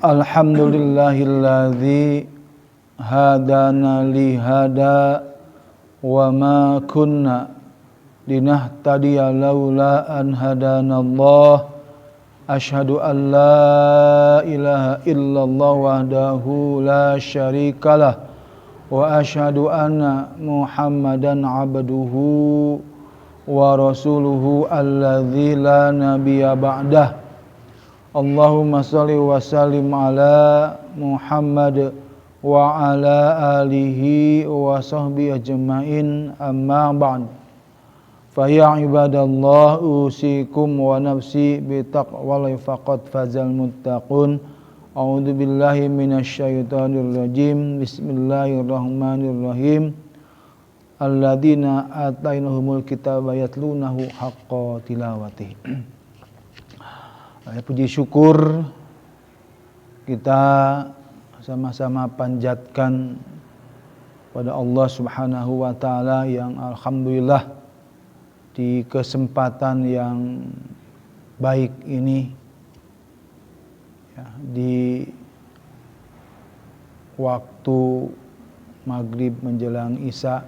Alhamdulillahilladzi hadana li hada wa ma kunna linahtadiya laula an hadanallah. Asyhadu an la ilaha illallah wahdahu la syarikalah wa asyhadu anna Muhammadan abduhu wa rasuluhu alladzi la nabiyya ba'dah. Allahumma shalli wa sallim ala Muhammad wa ala alihi wa sahbihi ajma'in, amma ba'd. Fa ya ibadallah, usikum wa nafsi bi taqwallah faqad fazal muttaqun. A'udzu billahi minasyaitonir rajim. Bismillahirrahmanirrahim. Alladzina atainahumul kitaba yatlunahu haqqa tilawatih. Puji syukur kita sama-sama panjatkan pada Allah Subhanahu wa taala yang alhamdulillah di kesempatan yang baik ini ya, di waktu maghrib menjelang isya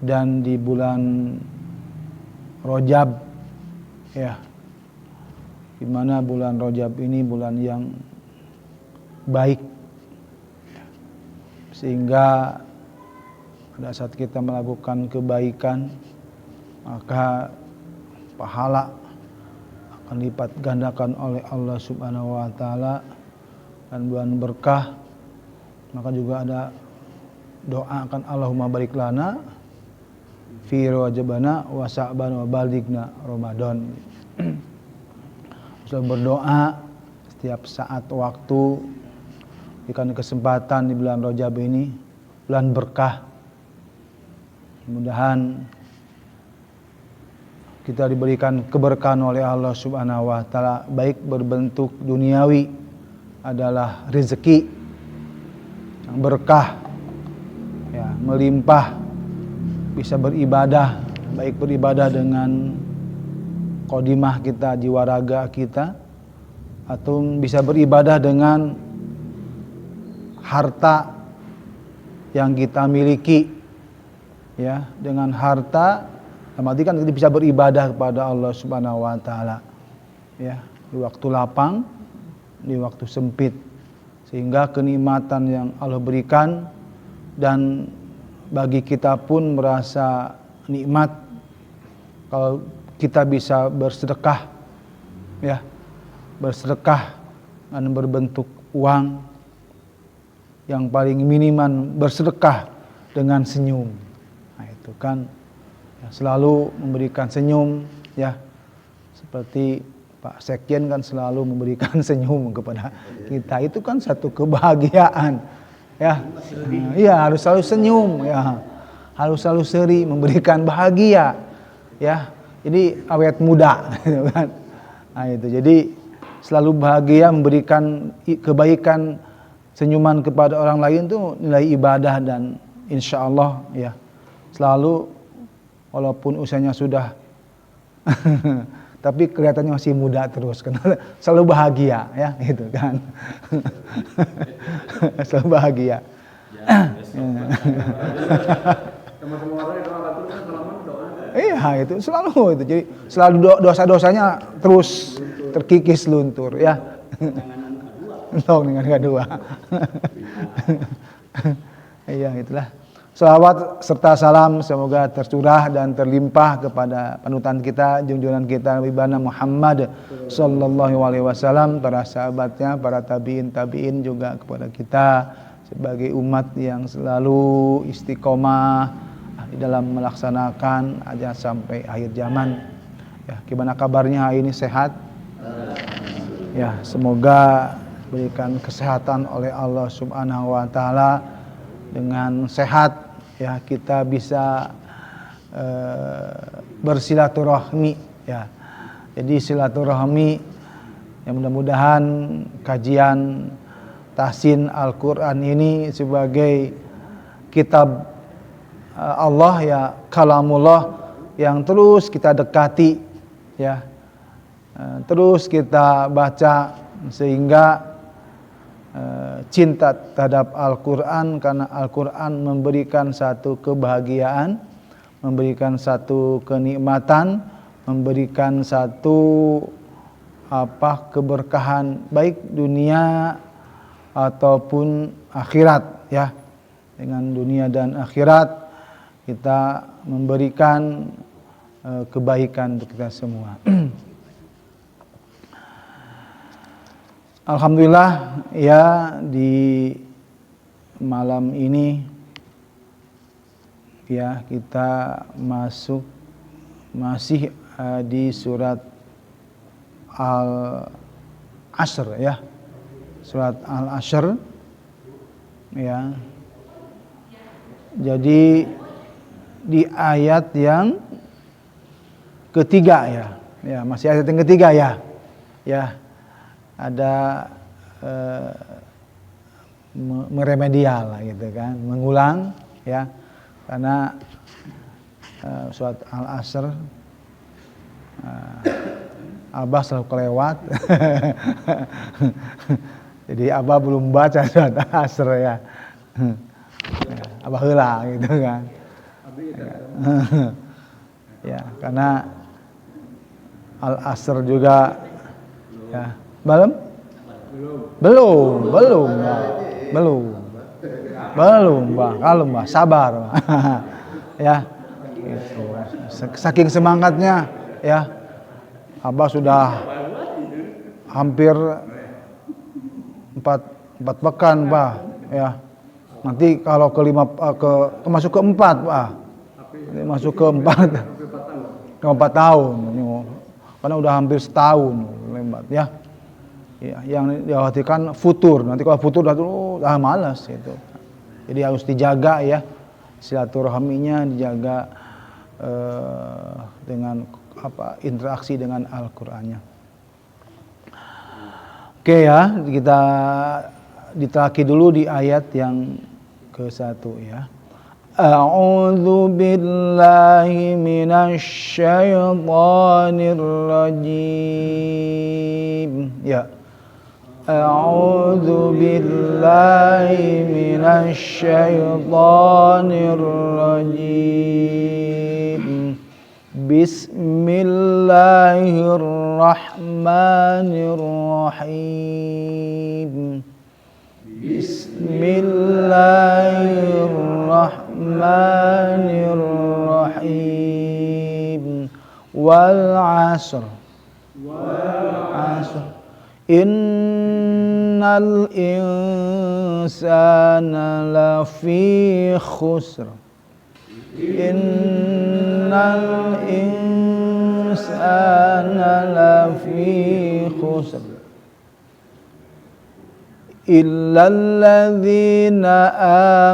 dan di bulan Rajab ya, di mana bulan Rajab ini bulan yang baik, sehingga pada saat kita melakukan kebaikan maka pahala akan lipat gandakan oleh Allah Subhanahu wa taala, dan bulan berkah. Maka juga ada doa akan Allahumma barik lana fi rajabana wa sa'ban wa balighna Ramadan. Selalu berdoa setiap saat waktu, berikan kesempatan di bulan Rajab ini, bulan berkah. Mudah-mudahan kita diberikan keberkahan oleh Allah Subhanahu wa taala, baik berbentuk duniawi adalah rezeki yang berkah ya, melimpah, bisa beribadah, baik beribadah dengan qadimah kita, jiwa raga kita, atau bisa beribadah dengan harta yang kita miliki ya, dengan harta berarti kan kita bisa beribadah kepada Allah Subhanahu wa taala ya, di waktu lapang, di waktu sempit, sehingga kenikmatan yang Allah berikan dan bagi kita pun merasa nikmat kalau kita bisa bersedekah ya, bersedekah dengan berbentuk uang, yang paling minimal bersedekah dengan senyum. Nah, itu kan ya, selalu memberikan senyum ya, seperti Pak Sekjen kan selalu memberikan senyum kepada kita. Itu kan satu kebahagiaan ya. Iya, harus selalu senyum ya, harus selalu seri memberikan bahagia ya. Jadi awet muda gitu kan. Nah, itu. Jadi selalu bahagia, memberikan kebaikan, senyuman kepada orang lain itu nilai ibadah, dan insya Allah ya selalu, walaupun usianya sudah tapi kelihatannya masih muda terus, karena selalu bahagia ya gitu kan. Selalu bahagia. Iya, itu selalu itu. Jadi selalu dosa-dosanya terus terkikis luntur ya. Dengan kedua. Iya, itulah. Salawat serta salam semoga tercurah dan terlimpah kepada panutan kita, junjungan kita Nabi Muhammad sallallahu alaihi wasallam, para sahabatnya, para tabi'in juga kepada kita sebagai umat yang selalu istiqomah di dalam melaksanakan aja sampai akhir zaman. Ya, gimana kabarnya hari ini, sehat? Ya, semoga berikan kesehatan oleh Allah Subhanahu wa taala. Dengan sehat ya kita bisa bersilaturahmi ya. Jadi silaturahmi ya, mudah-mudahan kajian tahsin Al-Qur'an ini sebagai kitab Allah ya, kalamullah yang terus kita dekati ya, terus kita baca sehingga cinta terhadap Al-Quran, karena Al-Quran memberikan satu kebahagiaan, memberikan satu kenikmatan, memberikan satu keberkahan baik dunia ataupun akhirat ya. Dengan dunia dan akhirat kita memberikan kebaikan untuk kita semua. Alhamdulillah ya, di malam ini ya kita masih di surat Al-Asr ya. Surat Al-Asr ya. Jadi di ayat yang ketiga ya. Ya, masih ayat yang ketiga ya. Ya. Ada meremedial lah gitu kan, mengulang ya, karena surat Al-Asr Abah selalu kelewat. Jadi Abah belum baca surat Al-Asr ya. Abah heula gitu kan. Ya, karena Al-Asr juga ya. Belum, Mbak. Kalem, Mbak. Sabar, Mbak. Ya, gitu. Saking semangatnya, ya. Abah sudah hampir 4 pekan, Pak. Ya. Nanti kalau masuk ke 4, Pak. Masuk ke 4 tahun. Karena udah hampir setahun lembat, ya. Ya, yang dikhawatirkan futur. Nanti kalau futur udah malas gitu. Jadi harus dijaga ya, silaturahminya dijaga dengan interaksi dengan Al-Qur'annya. Oke ya, kita ditelaki dulu di ayat yang ke-1 ya. A'udzu billahi minasy syaithanir rajim. Ya. A'udzu billahi minasy syaithanir rajim. Bismillahirrahmanirrahim. Bismillahirrahmanirrahim. Wal 'asr. Innal insana lafi khusr. Innal insana lafi khusr. Illal ladzina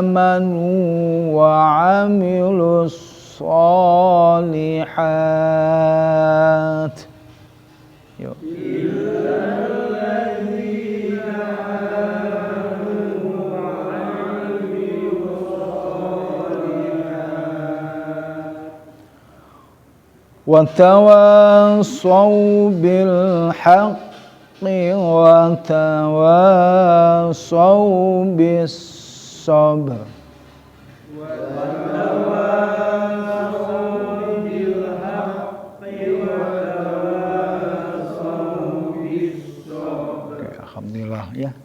amanu wa 'amilus shalihat. Yuk. Wa tawassaw bil haqqi wa tawassaw bis sabr. Alhamdulillah ya.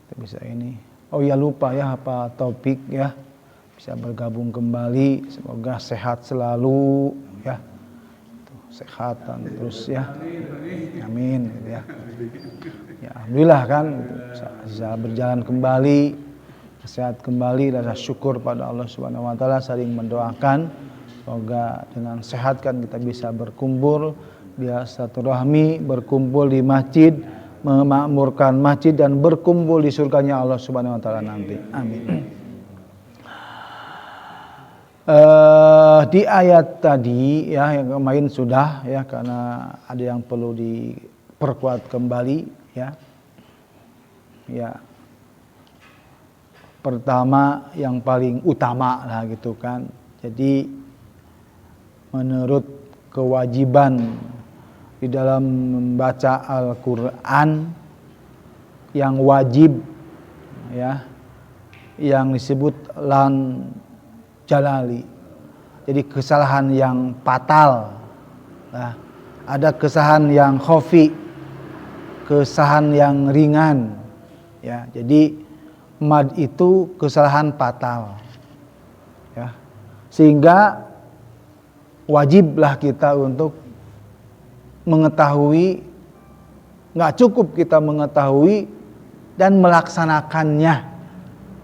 Kita bisa ini. Oh ya, lupa ya apa topik ya. Bisa bergabung kembali, semoga sehat selalu ya. Sehatan terus ya. Amin gitu ya. Ya alhamdulillah kan bisa berjalan kembali, sehat kembali, rasa syukur pada Allah Subhanahu wa taala, saling mendoakan semoga dengan sehat kan kita bisa berkumpul dia silaturahmi, berkumpul di masjid, memakmurkan masjid dan berkumpul di surganya Allah Subhanahu wa taala nanti. Amin. Di ayat tadi ya yang kemarin sudah ya, karena ada yang perlu diperkuat kembali ya. Ya. Pertama yang paling utama lah gitu kan. Jadi menurut kewajiban di dalam membaca Al-Quran yang wajib, ya, yang disebut lan jalali. Jadi kesalahan yang fatal. Nah, ada kesalahan yang khafi, kesalahan yang ringan. Ya, jadi mad itu kesalahan fatal. Ya. Sehingga wajiblah kita untuk mengetahui, nggak cukup kita mengetahui dan melaksanakannya.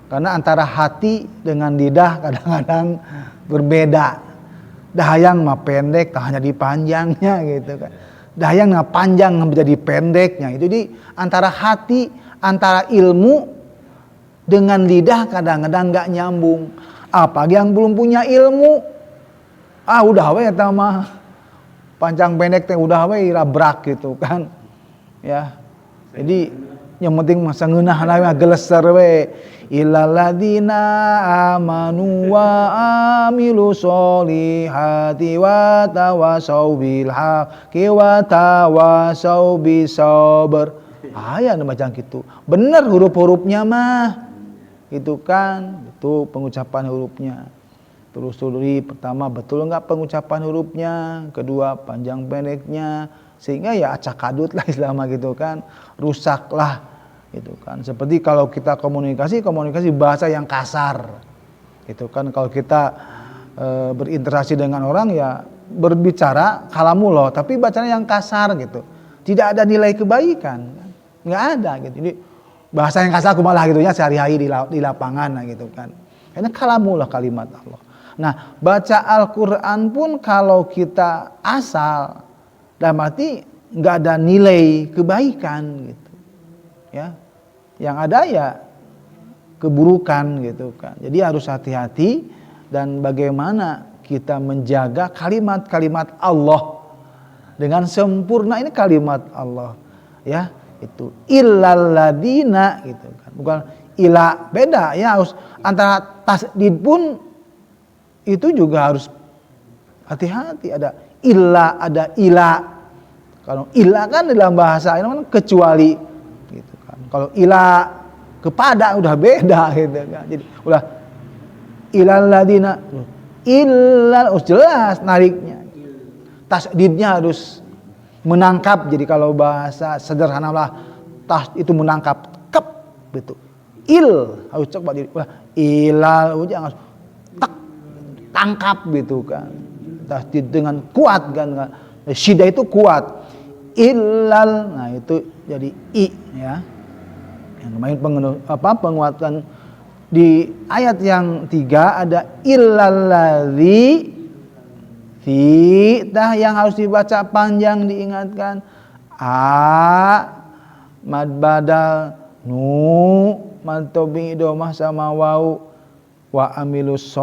Karena antara hati dengan lidah kadang-kadang berbeda. Dahayang mah pendek, hanya dipanjangnya gitu kan. Dahayang mah panjang menjadi pendeknya. Itu di antara hati, antara ilmu dengan lidah kadang-kadang nggak nyambung. Apalagi yang belum punya ilmu, udah we eta mah panjang pendek teh udah we rabrak gitu kan. Ya. Jadi yang penting masa ngeunah we geleser we. Illal ladzina amanu wa amilu sholihati wa tawasau bil haqqi wa tawasau bis sabr. Aya nu macam kitu. Bener huruf-hurufnya mah. Gitu kan? Itu pengucapan hurufnya. Terus pertama betul enggak pengucapan hurufnya, kedua panjang pendeknya, sehingga ya acak kadut lah Islam gitu kan. Rusak lah. Gitu kan, seperti kalau kita komunikasi bahasa yang kasar, gitu kan. Kalau kita berinteraksi dengan orang ya berbicara kalamullah, tapi bacanya yang kasar gitu, tidak ada nilai kebaikan, nggak ada gitu. Jadi bahasa yang kasar kumalah gitu ya sehari-hari di lapangan gitu kan. Karena kalamullah kalimat Allah. Nah baca Al-Quran pun kalau kita asal, dalam arti nggak ada nilai kebaikan gitu. Ya, yang ada ya keburukan gitu kan. Jadi harus hati-hati dan bagaimana kita menjaga kalimat-kalimat Allah dengan sempurna. Ini kalimat Allah, ya, itu illal ladina gitu kan. Bukan ila, beda ya, harus antara tasdid pun itu juga harus hati-hati. Ada illa, ada ila. Kalau ila kan dalam bahasa ini kan kecuali. Kalau ila kepada udah beda gitu kan. Jadi udah ilal ladina, illal jelas nariknya. Tasdidnya harus menangkap. Jadi kalau bahasa sederhana lah, tas itu menangkap, kep gitu. Il harus coba jadi ilal jangan tak tangkap gitu kan. Tasdid dengan kuat kan. Syiddah itu kuat. Illal, nah itu jadi i ya. Yang kemarin penguatan di ayat yang 3 ada illalladzi fi, yang harus dibaca panjang diingatkan. Mad badal, nu mad tobi domah sama wau, wa amilus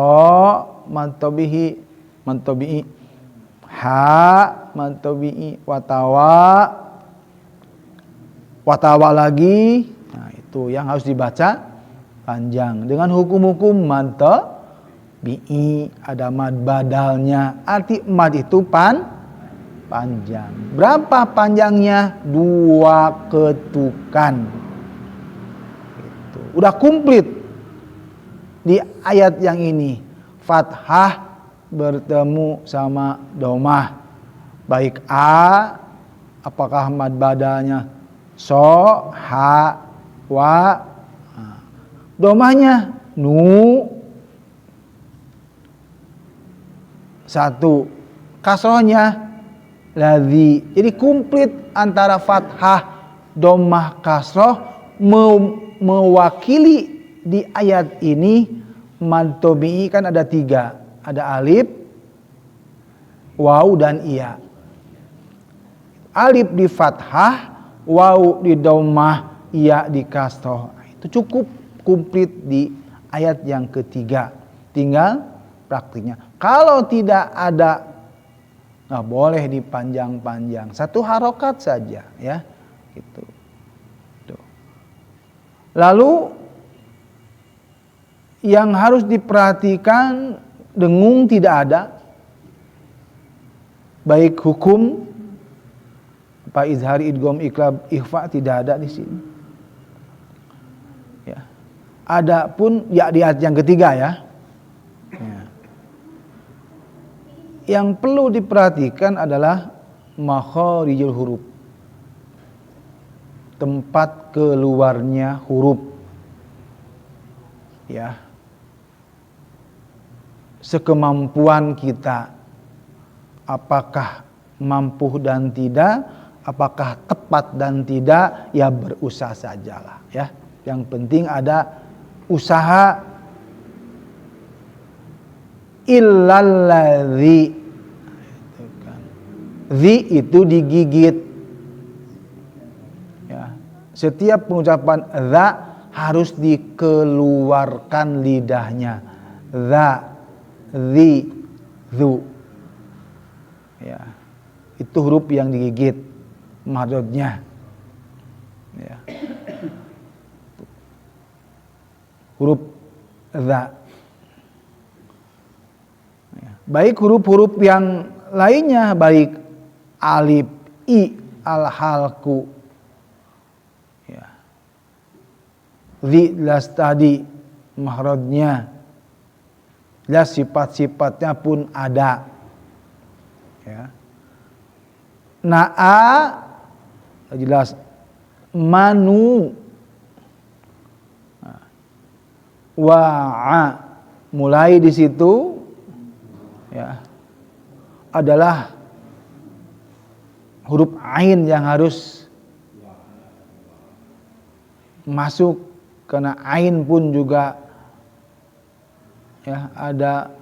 mad tobihi mad tobi, mad tobi watawa lagi. Nah, itu yang harus dibaca panjang dengan hukum-hukum mad tabi'i, ada mad badalnya. Arti mad itu panjang. Berapa panjangnya? 2 ketukan. Gitu. Udah komplit di ayat yang ini. Fathah bertemu sama domah. Baik apakah mad badalnya so, ha, wa, domahnya nu, 1, kasrohnya ladzi. Jadi komplit antara fathah, domah, kasroh mewakili di ayat ini. Mad tabi'i kan ada 3, ada alif, waw dan iya. Alif di fathah, waw di domah, iya di kasroh. Itu cukup komplit di ayat yang ketiga. Tinggal praktiknya. Kalau tidak ada, nggak boleh dipanjang-panjang. 1 harokat saja, ya. Gitu. Tuh. Lalu yang harus diperhatikan, dengung tidak ada, baik hukum tanpa izhar, idgham, iqlab, ikhfa tidak ada di sini. Ya. Adapun ya di ayat yang ketiga ya. Yang perlu diperhatikan adalah makharijul huruf. Tempat keluarnya huruf. Ya. Sekemampuan kita. Apakah mampu dan tidak, apakah tepat dan tidak, ya berusaha sajalah ya. Yang penting ada usaha. Illalladzi, zi itu digigit ya. Setiap pengucapan za harus dikeluarkan lidahnya. Za, zi, zu ya. Itu huruf yang digigit madodnya ya. Huruf za. Baik huruf-huruf yang lainnya, baik alif, i, al-halku ya. Zi jelas tadi makhrajnya, jelas sifat-sifatnya pun ada ya. Na'a jelas manu, wa'a mulai di situ ya, adalah huruf ain yang harus masuk, karena ain pun juga ya ada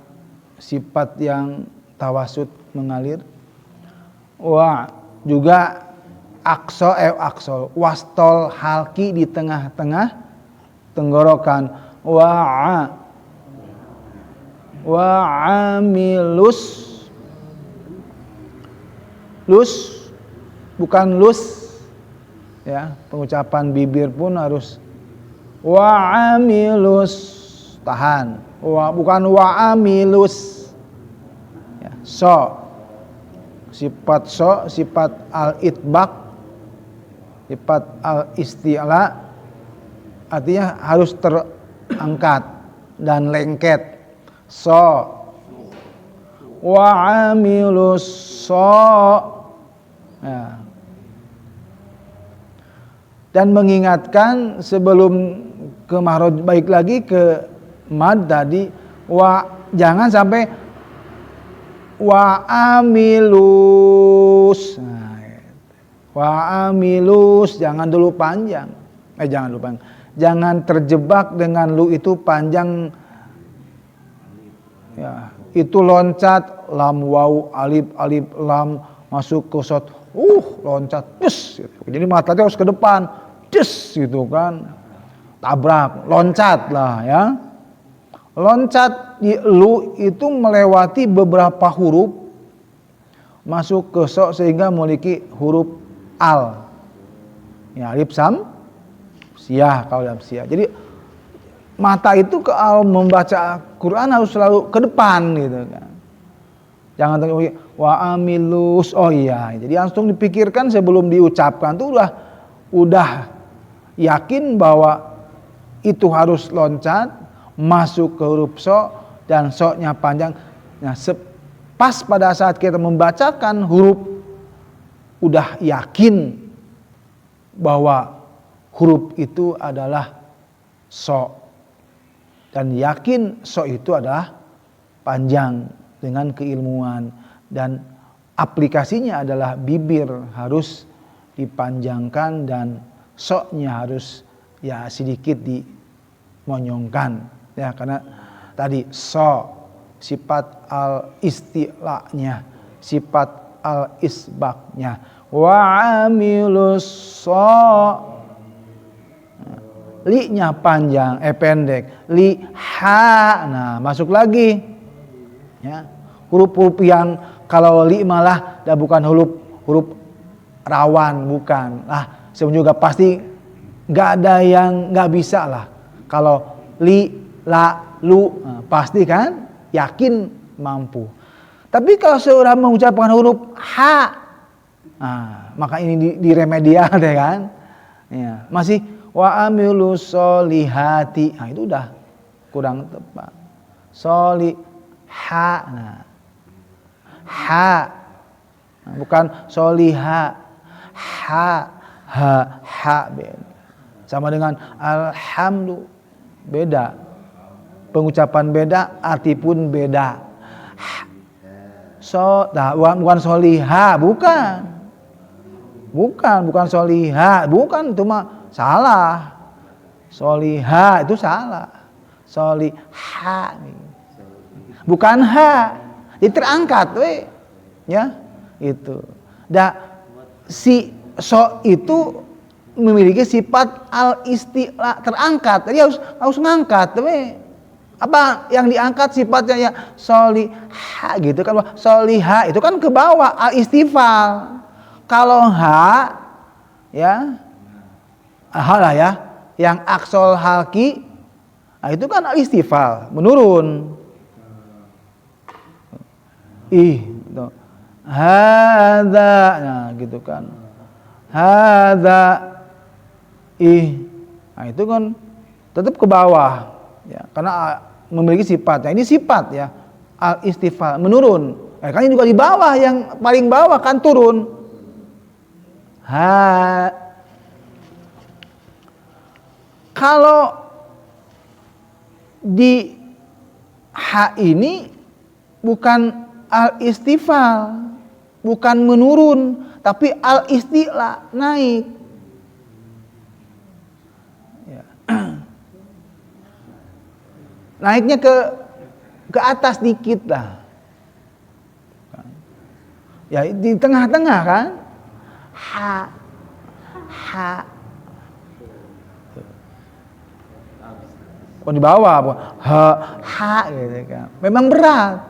sifat yang tawasud mengalir. Wa juga aqsa wastol halki di tengah-tengah tenggorokan. Amilus, lus bukan lus ya, pengucapan bibir pun harus amilus, tahan, bukan amilus ya. Sifat al-itbaq, sifat al-isti'la artinya harus terangkat dan lengket. Amilus ya. Dan mengingatkan sebelum ke mahraj, baik lagi ke mad tadi, jangan sampai amilus. Amilus jangan dulu panjang. Jangan terjebak dengan lu itu panjang. Ya, itu loncat lam waw alif lam masuk ke sot, loncat des gitu. Jadi matanya harus ke depan des gitu kan, tabrak loncat lah ya. Loncat di lu itu melewati beberapa huruf masuk ke so sehingga memiliki huruf al ya, alif sam siyah kalau dalam siyah. Jadi mata itu kalau membaca Quran harus selalu ke depan gitu kan. Jangan tanya amilus, iya. Jadi langsung dipikirkan sebelum diucapkan tuh udah yakin bahwa itu harus loncat masuk ke huruf so dan so-nya panjang. Nah, pas pada saat kita membacakan huruf udah yakin bahwa huruf itu adalah so. Dan yakin so itu adalah panjang dengan keilmuan, dan aplikasinya adalah bibir harus dipanjangkan dan so-nya harus ya sedikit dimonyongkan ya, karena tadi so sifat al-istilahnya, sifat al-isbaknya. Amilus so, li-nya panjang, pendek. Li-ha, nah masuk lagi. Ya, huruf-huruf yang kalau li malah bukan huruf rawan, bukan. Sebenarnya juga pasti nggak ada yang nggak bisa lah. Kalau li, la, lu, pasti kan yakin mampu. Tapi kalau seorang mengucapkan huruf ha, Maka ini diremedial deh kan. Ya, masih wa amilus solihati. Itu udah kurang tepat. Soliha. Ha. Bukan soliha. Ha beda. Sama dengan alhamdu beda. Pengucapan beda, arti pun beda. Bukan soliha, bukan soliha, bukan, itu mah salah. Soliha itu salah. Soliha bukan ha, itu terangkat ya itu. Si so itu memiliki sifat al-istila, terangkat. Jadi harus ngangkat apa yang diangkat sifatnya ya soliha gitu kan. Soliha itu kan ke bawah, al-istifal. Kalau ha ya lah ya, yang aksol halki, itu kan al-istifal, menurun. Gitu. Hadza, gitu kan. Hadza itu kan tetap ke bawah ya, karena memiliki sifat. Ini sifat ya, al-istifal, menurun. Kan ini juga di bawah, yang paling bawah kan turun. Kalau di ha ini bukan al-istifal, bukan menurun, tapi al-istila, naik. Ya. Naiknya ke atas dikit lah. Ya di tengah-tengah kan. Ha. Bukan di bawah, ha gitu kan. Memang berat.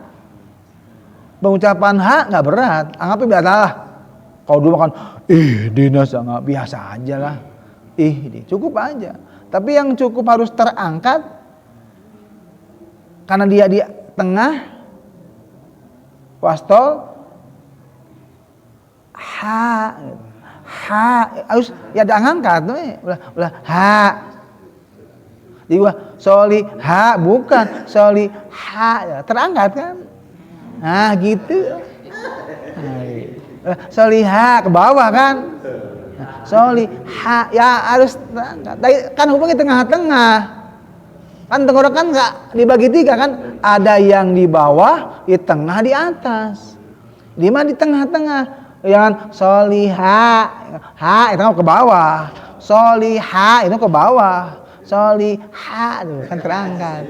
Pengucapan ha nggak berat, anggapnya biasa lah. Kalau dulu makan dinas nggak biasa aja lah. Cukup aja. Tapi yang cukup harus terangkat karena dia di tengah wastol ha harus ya diangkat ulah ha. Jadi soliha bukan soliha, ya, terangkat kan. Nah gitu. Soliha ke bawah kan. Soliha ya harus terangkat. Kan hubungnya tengah-tengah. Kan tenggorokan nggak dibagi tiga kan. Ada yang di bawah, di tengah, di atas. Di mana di tengah-tengah. Jangan soliha, ha itu ke bawah. Soliha itu ke bawah. Soliha itu kan terangkat.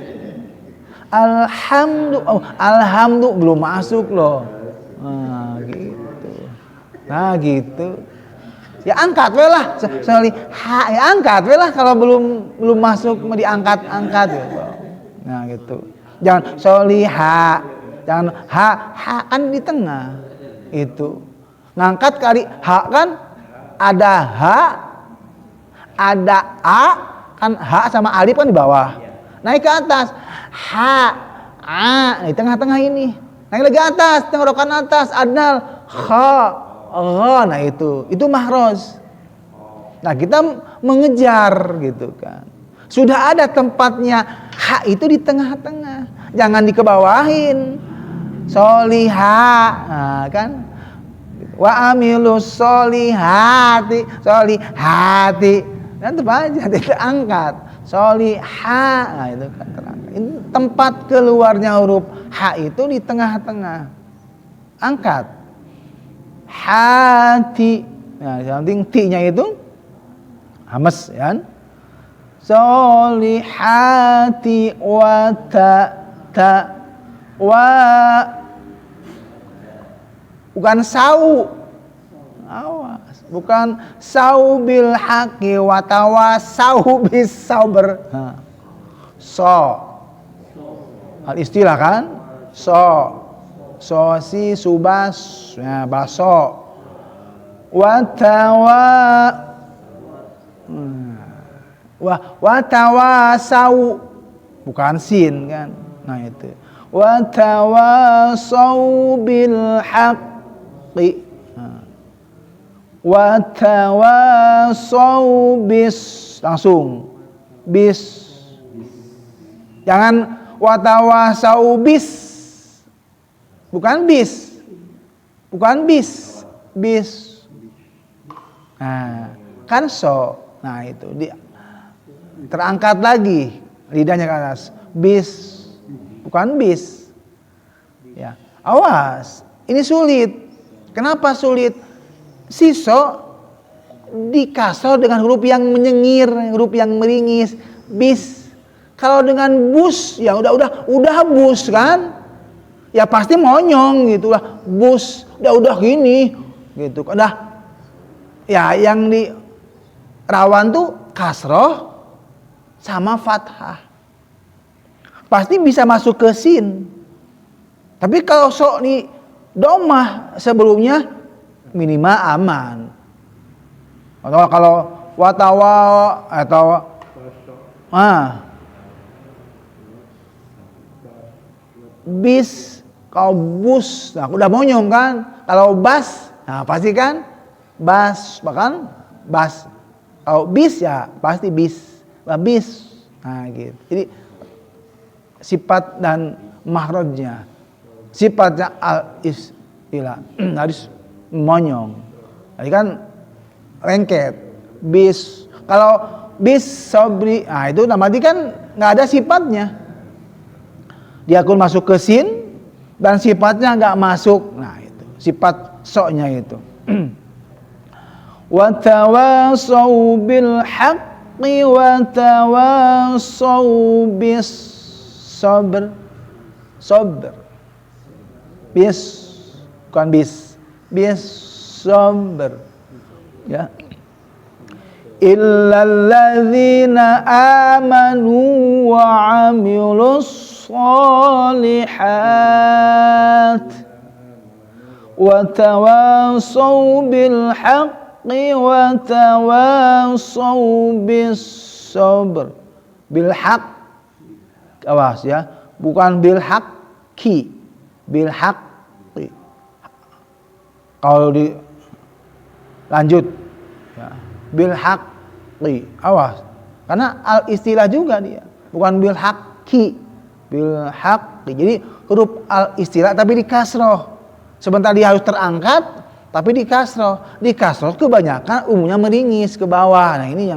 Alhamdulillah belum masuk loh. Nah gitu. Ya angkat we lah. Soliha ya angkat we lah, kalau belum masuk mau diangkat gitu. Nah gitu. Jangan soliha. Jangan ha kan di tengah. Itu. Ngangkat kali ha kan ada ha, ada a, kan ha sama alif kan di bawah. Naik ke atas. Ha, a, di tengah-tengah ini. Naik lagi atas, tenggorokan atas, adnal, kha, gha. Nah itu mahroz. Nah kita mengejar gitu kan. Sudah ada tempatnya ha itu di tengah-tengah. Jangan dikebawahin. Soliha, nah, kan. Wa amilus solihati. Dan tetap aja tidak angkat. Soliha, nah itu kan terangkat. Ini tempat keluarnya huruf ha itu di tengah-tengah. Angkat. Hati. Nah, yang penting ti-nya itu hamas ya. Solihati wa wa bukan sau. Awas, bukan sau bil haqi wa tawasau bis sabr. So. Al istilah kan? So si subas, ya, baso. Wa tawasau, bukan sin kan? Nah itu. Wa tawasau bil haqi. wa tawasau bis, langsung bis, jangan wa tawasau bis, bukan bis, bis. Nah, kan so, nah itu terangkat lagi lidahnya ke atas, bis, bukan bis. Ya, awas, ini sulit. Kenapa sulit? Siso dikasro dengan huruf yang menyengir, huruf yang meringis, bis. Kalau dengan bus, ya udah bus kan? Ya pasti monyong gitu lah, bus, udah gini, gitu. Udah, ya yang di rawan tuh kasroh sama fathah. Pasti bisa masuk ke sin. Tapi kalau sok nih domah sebelumnya minimal aman. Atau kalau watawa atau bis, kalau bus, nah udah monyong kan. Kalau bas, nah pasti kan bas, bahkan bas. Kalau bis ya pasti bis, bis. Nah gitu. Jadi sifat dan makhrajnya, sifatnya al-istilah harus monyong. Jadi kan lengket, bis. Kalau bis sobri, nah itu namanya kan nggak ada sifatnya. Dia akan masuk ke sin dan sifatnya nggak masuk. Nah itu sifat soknya itu. Wa tawasau bil haqqi wa tawasau bis sabr. Sabr. Bis, bukan bis. Bis sabr. Ya. Illalladzina amanu wa amilus shalihat wa tawasau bil haqqi wa tawasau bis sabr. Bil haqq, awas ya, bukan bil haqqi, bil haqqi. Kalau lanjut ya, bil haqqi, awas, karena al istilah juga dia, bukan bil haqqi, bil haqqi. Jadi huruf al istilah tapi di kasroh. Sebentar dia harus terangkat tapi di kasroh. Di kasroh kebanyakan umumnya meringis ke bawah. Nah ini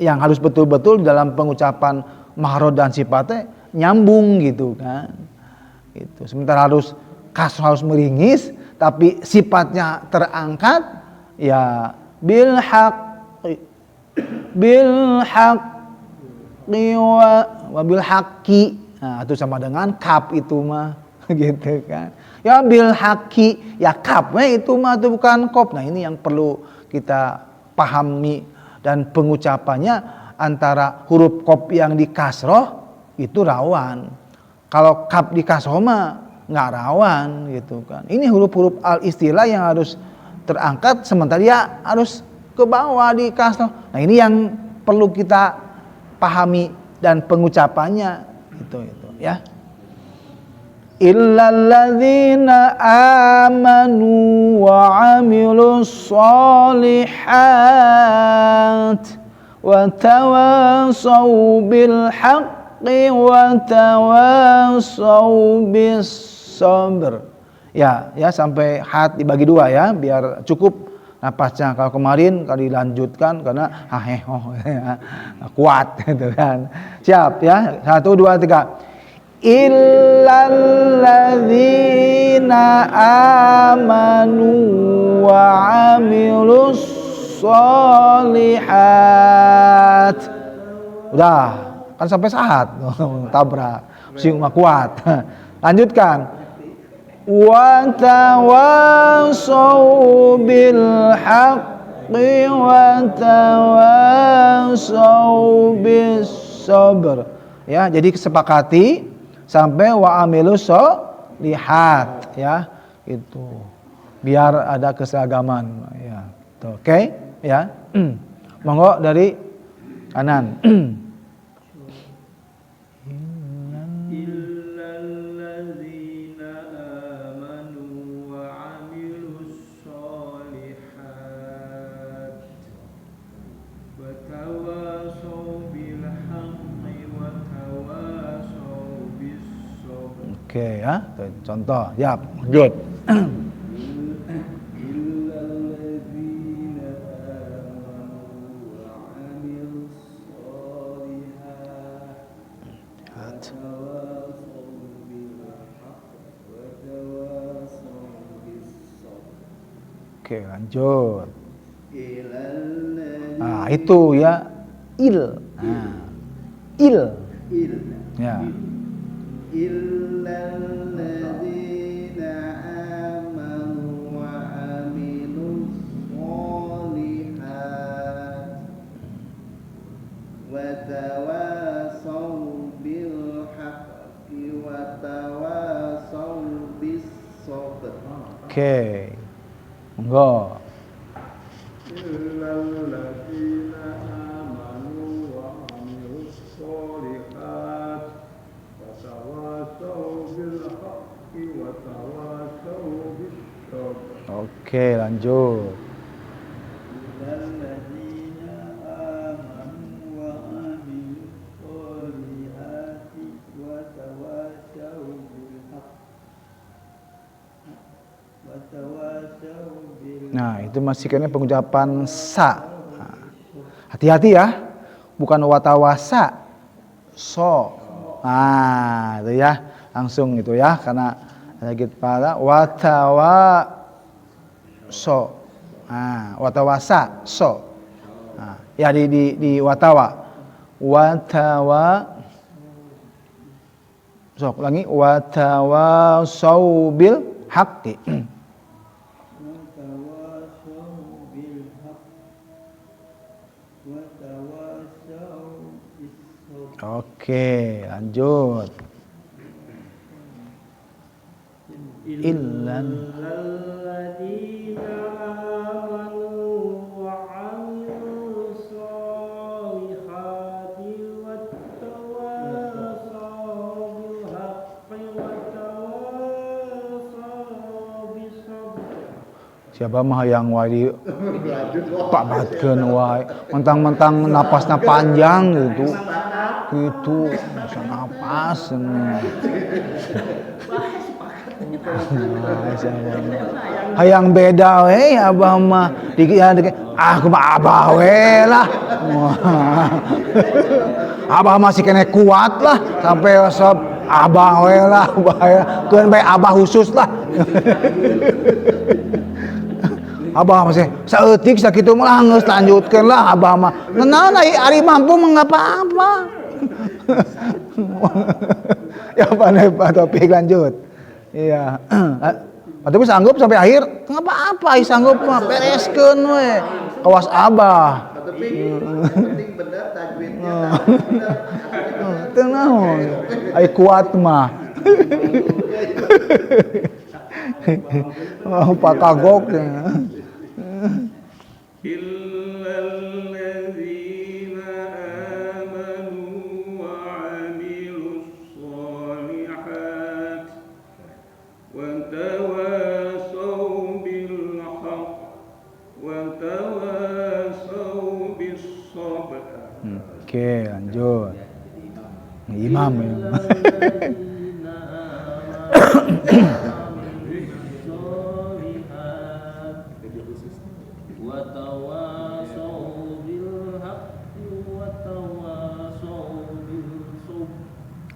yang harus betul-betul dalam pengucapan mahrod dan sifatnya nyambung gitu kan. Gitu. Sementara harus kasroh, harus meringis tapi sifatnya terangkat, ya bil haqqi wa bil haqqi. Nah, itu sama dengan kap itu mah gitu kan. Ya bil haqqi, ya kapnya itu mah itu bukan kop. Nah, ini yang perlu kita pahami, dan pengucapannya antara huruf kop yang di kasroh itu rawan. Kalau kap di kasroh mah nggak rawan gitu kan. Ini huruf-huruf al istilah yang harus terangkat sementara dia harus ke bawah di kasroh. Nah ini yang perlu kita pahami dan pengucapannya itu ya. Illalladzina amanu wa amilus shalihat wa tawasau bil haqqi wa tawasau bis sabr. Ya sampai hat dibagi dua ya, biar cukup napasnya. Kalau kemarin kalau dilanjutkan karena kuat gitu kan. Siap ya. 1 2 3. Illalladzina amanu wa amilus shalihat. Udah, kan sampai saat tabrak. Mesti kuat. Lanjutkan. Wa tawasau bil haqqi wa tawasau bis sabr. Ya, jadi kesepakati sampai wa amilus shalihat ya, itu. Biar ada keseragaman ya. Oke, ya. Monggo dari kanan. Oke ya, contoh. Ya, lanjut. Oke, lanjut. Nah, itu ya il. Nah, il. Ya. Illalladzina amanu wa amilus sholihat wa tawasaw bil haqqi wa tawasaw bis sabr. Oke. Monggo. Illalladzina amanu wa amilus sholihat wa tawasaw bil haqqi wa tawasaw bis sabr. Oke, lanjut. Illalladzina amanu wa amilus sholihati wa tawasaw bil haqqi wa tawasaw bil. Nah, itu masih kena pengucapan sa. Nah, hati-hati ya. Bukan watawasa. So. Nah, itu ya. Langsung itu ya, karena lagi pada watawa so. Nah, watawasa so. Nah, ya di watawa. Watawa so, ulangi watawa saubil haqqi. Oke, lanjut. Illalladzina amanu wa amilus sholihati wa tawasaw bil haqqi wa tawasaw bis sabr. Siapa mah yang wali pak batkeun wae, mentang-mentang napasnya panjang gitu. Gitu, bisa napas. Hayang beda we abah mah aku mah abah we lah. Abah masih kena kuat lah sampai sob abah we lah, keun bae abah khusus lah. Abah masih saeutik sakitu mah geus lanjutkeun lah abah mah. Ngeunaan ari mampu mah apa-apa. Ya Pak Topik lanjut. Iya. Tapi sanggup sampai akhir? Enggak apa-apa, sanggup mah bereskeun we. Kawas abah. Penting bener tajwidnya. Tenang. Ai kuat mah. Pak kagok. Illalladzina amanu wa amilus sholihat wa tawasaw bil haqq wa tawasaw bis sabr. Oke, lanjut. Imam ya.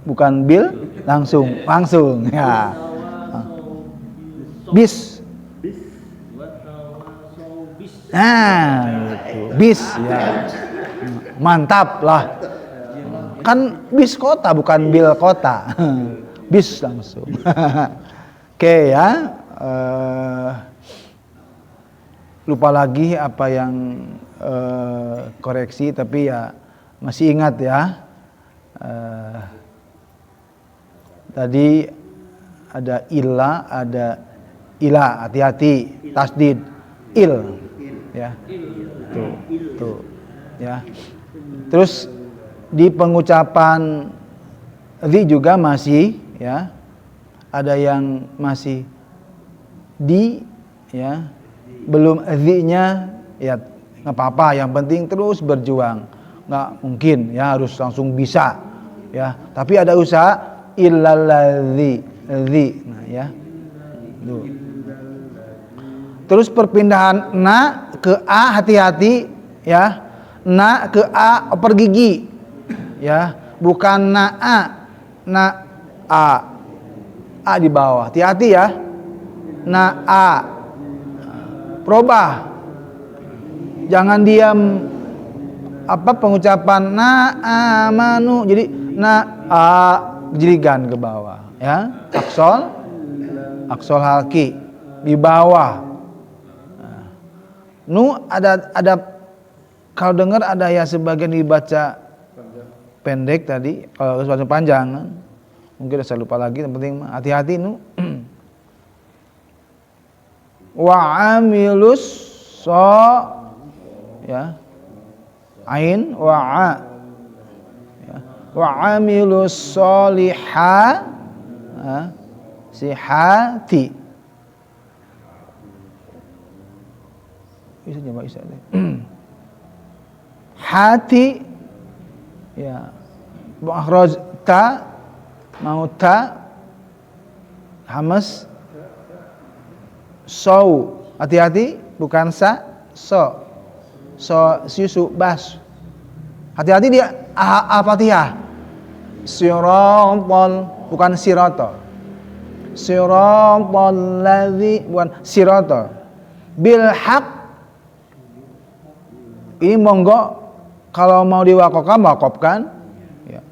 Bukan bil, langsung ya. Bis. Nah, itu bis ya. Mantap lah. Kan bis kota bukan bil kota. Bis langsung. Oke ya. Lupa lagi apa yang koreksi, tapi ya masih ingat ya. Tadi ada illa, ada ila, hati-hati, tasdid, il, ya, tuh, ya. Terus di pengucapan zi juga masih, ya, ada yang masih di, ya, belum zi-nya, ya, nggak apa-apa. Yang penting terus berjuang, nggak mungkin, ya, harus langsung bisa, ya. Tapi ada usaha. illalladzi. Nah ya. Tuh. Terus perpindahan na ke a, hati-hati ya. Na ke a per gigi. Ya, bukan na a. A di bawah. Hati-hati ya. Na a. Probah. Jangan diam pengucapan na amanu. Jadi na a jeligan ke bawah ya. Aksol halki di bawah. Nu ada kalau dengar ada ya sebagian dibaca pendek tadi, kalau baca panjang kan? Mungkin saya lupa lagi, yang penting hati-hati nu. Wa amilus ya. Ain wa a. Ya. Wa amilus sihati. Bisa coba bisa deh. Hati ya. Makhraj ta mau ta hamas hati-hati bukan so sisu bas. Hati-hati dia Al-Fatihah. Siratal bukan siratal. Siratal ladzi bukan siratal. Bil haq. Ini monggo kalau mau wakopkan ya.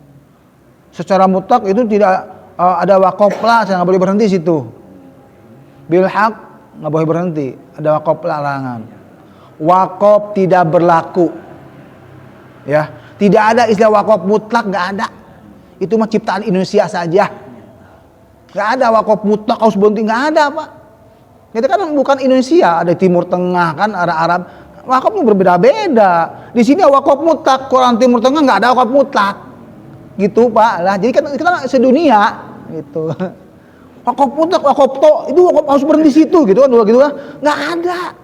Secara mutlak itu tidak ada wakop lah, saya nggak boleh berhenti situ. Bil haq nggak boleh berhenti, ada wakop larangan. Wakop tidak berlaku. Ya, tidak ada istilah wakop mutlak, nggak ada. Itu mah ciptaan Indonesia saja. Nggak ada wakop mutlak harus berhenti, nggak ada Pak. Kita kan bukan Indonesia, ada Timur Tengah kan, ada Arab. Wakopnya berbeda-beda. Di sini wakop mutlak, Quran Timur Tengah nggak ada wakop mutlak. Gitu Pak. Lah jadi kan kita sedunia gitu. Wakop mutlak, wakop to, itu wakop harus berhenti situ gitu kan, gitu kan. Nggak ada.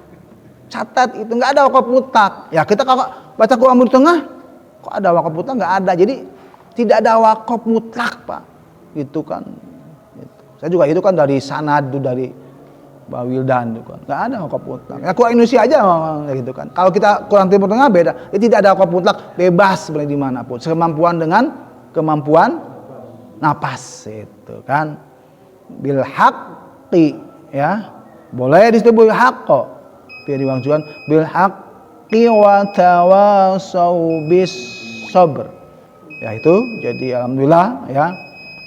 Catat itu nggak ada wakop mutlak. Ya kita kalau baca Quran Timur Tengah, kok ada wakop mutlak? Nggak ada. Jadi tidak ada wakop mutlak Pak. Gitu kan. Gitu. Saya juga itu kan dari sanad itu dari Pak Wildan itu kan. Nggak ada wakop mutlak. Ya Quran Indonesia aja gitu kan. Kalau kita Quran Timur Tengah beda. Tidak ada wakop mutlak, bebas sebenarnya dimanapun. Semampuan dengan kemampuan napas itu kan. Bil haqqi ya. Boleh disebut bil haqqo. Biar diwangsukan bil haqqi wa tawasau bis sabr. Ya itu jadi alhamdulillah ya.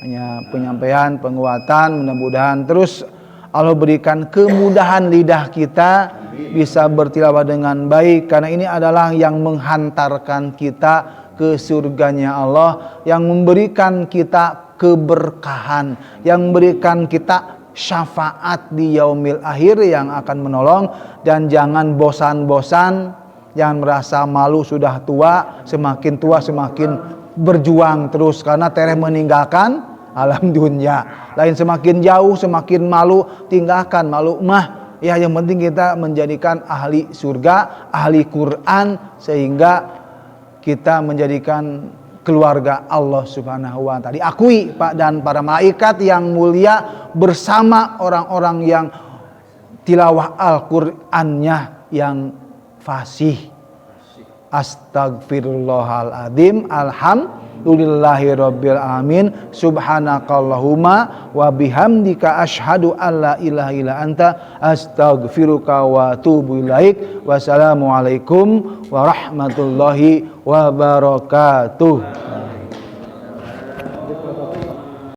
Hanya penyampaian, penguatan, mudah-mudahan terus Allah berikan kemudahan lidah kita bisa bertilawah dengan baik, karena ini adalah yang menghantarkan kita ke surganya Allah, yang memberikan kita keberkahan, yang memberikan kita syafaat di yaumil akhir yang akan menolong. Dan jangan bosan-bosan, jangan merasa malu sudah tua semakin berjuang terus, karena tereh meninggalkan alam dunia. Lain semakin jauh semakin malu, tinggalkan malu mah. Ya yang penting kita menjadikan ahli surga, ahli Quran, sehingga kita menjadikan keluarga Allah Subhanahu wa taala diakui Pak, dan para malaikat yang mulia bersama orang-orang yang tilawah Al-Qur'annya yang fasih. Astagfirullahaladzim. Alhamdulillahirabbil alamin. Subhanakallahumma wa bihamdika asyhadu an la ilaha illa anta astaghfiruka wa atubu ilaik. Wassalamualaikum warahmatullahi wabarakatuh.